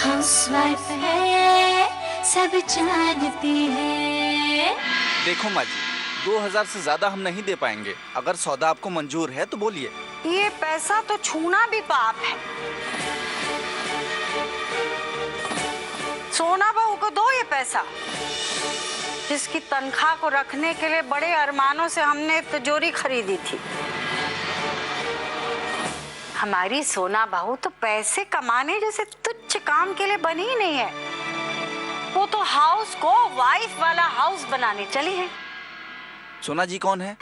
Housewife है, सब जानती है। देखो माँ जी, 2000 से ज्यादा हम नहीं दे पाएंगे। अगर सौदा आपको मंजूर है तो बोलिए। ये पैसा तो छूना भी पाप है। सोना बहू को दो ये पैसा, जिसकी तनख्वाह को रखने के लिए बड़े अरमानों से हमने तिजोरी खरीदी थी। हमारी सोना बहू तो पैसे कमाने जैसे तुच्छ काम के लिए बनी ही नहीं है। वो तो हाउस को वाइफ वाला हाउस बनाने चली है। सोना जी कौन है?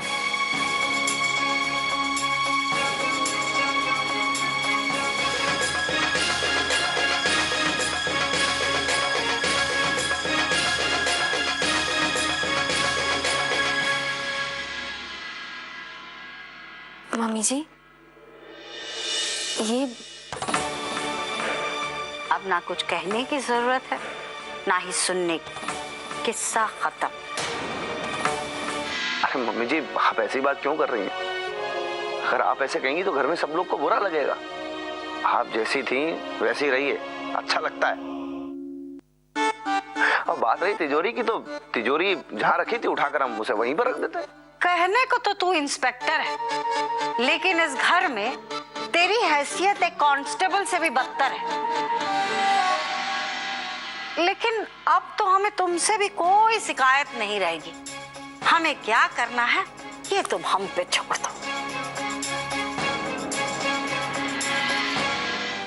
मम्मी जी, ये अब ना कुछ कहने की जरूरत है, ना ही सुनने की। किस्सा खत्म। अरे मम्मी जी, आप ऐसी बात क्यों कर रही हैं? अगर आप ऐसे कहेंगी तो घर में सब लोग को बुरा लगेगा। आप जैसी थी वैसी रहिए, अच्छा लगता है। अब बात रही तिजोरी की, तो तिजोरी जहाँ रखी थी उठाकर हम उसे वहीं पर रख देते हैं। कहने को तो तू इंस्पेक्टर है, लेकिन इस घर में तेरी हैसियत एक कांस्टेबल से भी बदतर है। लेकिन अब तो हमें तुमसे भी कोई शिकायत नहीं रहेगी। हमें क्या करना है ये तुम हम पे छोड़ दो।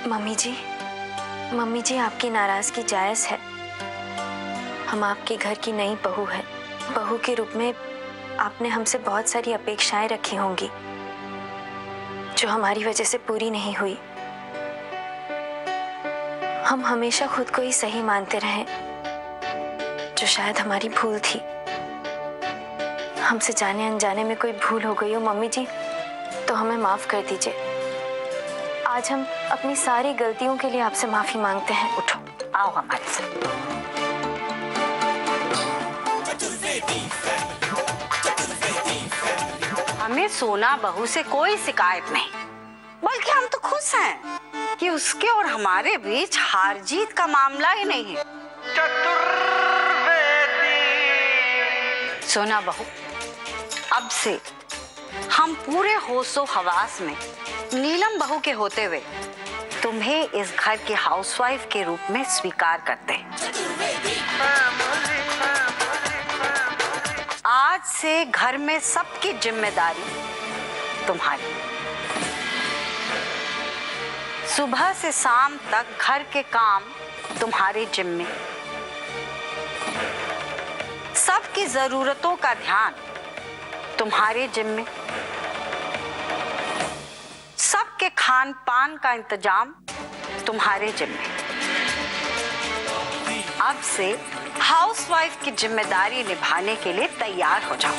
मम्मी जी आपकी नाराजगी जायज है। हम आपके घर की नई बहू है। बहू के रूप में आपने हमसे बहुत सारी अपेक्षाएं रखी होंगी जो हमारी वजह से पूरी नहीं हुई। हम हमेशा खुद को ही सही मानते रहे, जो शायद हमारी भूल थी। हमसे जाने अनजाने में कोई भूल हो गई हो मम्मी जी, तो हमें माफ कर दीजिए। आज हम अपनी सारी गलतियों के लिए आपसे माफी मांगते हैं। उठो, आओ हमारे साथ। हमें सोना बहू से कोई शिकायत नहीं, बल्कि हम तो खुश हैं कि उसके और हमारे बीच हार जीत का मामला ही नहीं है। सोना बहू, अब से हम पूरे होशो हवास में नीलम बहू के होते हुए तुम्हें इस घर की हाउसवाइफ के रूप में स्वीकार करते हैं। आज से घर में सबकी जिम्मेदारी तुम्हारी। सुबह से शाम तक घर के काम तुम्हारे जिम्मे। सबकी जरूरतों का ध्यान तुम्हारे जिम्मे। सबके खान पान का इंतजाम तुम्हारे जिम्मे। अब से हाउसवाइफ की जिम्मेदारी निभाने के लिए तैयार हो जाओ।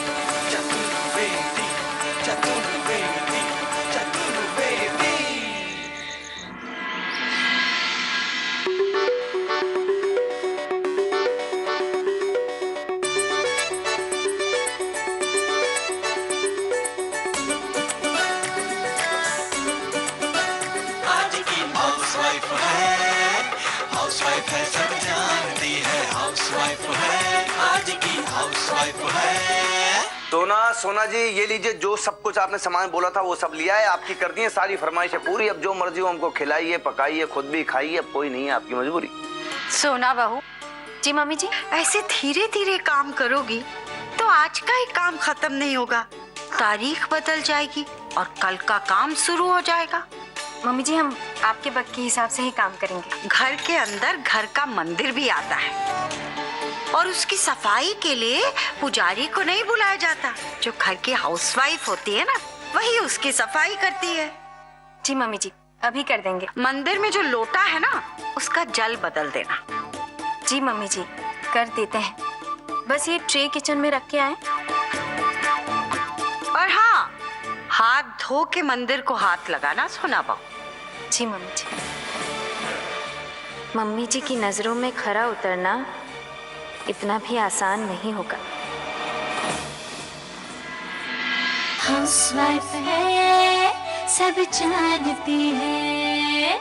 हाउसवाइफ है, सब जानती है। हाउसवाइफ है, आज की हाउसवाइफ है। सोना जी, ये लीजिए, जो सब कुछ आपने सामान बोला था वो सब लिया है। आपकी कर दी है सारी फरमाइशें पूरी। अब जो मर्जी हो हमको खिलाइए, पकाइए, खुद भी खाइए। अब कोई नहीं है आपकी मजबूरी। सोना बहू जी मम्मी जी, ऐसे धीरे धीरे काम करोगी तो आज का ही काम खत्म नहीं होगा। तारीख बदल जाएगी और कल का काम शुरू हो जाएगा। मम्मी जी हम आपके वक्त के हिसाब से ही काम करेंगे। घर के अंदर घर का मंदिर भी आता है और उसकी सफाई के लिए पुजारी को नहीं बुलाया जाता। जो घर की हाउसवाइफ होती है ना, वही उसकी सफाई करती है। जी मम्मी जी, अभी कर देंगे। मंदिर में जो लोटा है ना, उसका जल बदल देना। जी मम्मी जी, कर देते हैं। बस ये ट्रे किचन में रख के आए। और हाँ, हाथ धो के मंदिर को हाथ लगाना सोना बहू। जी मम्मी जी। मम्मी जी की नजरों में खरा उतरना इतना भी आसान नहीं होगा। हाउसवाइफ है, सब जानती है।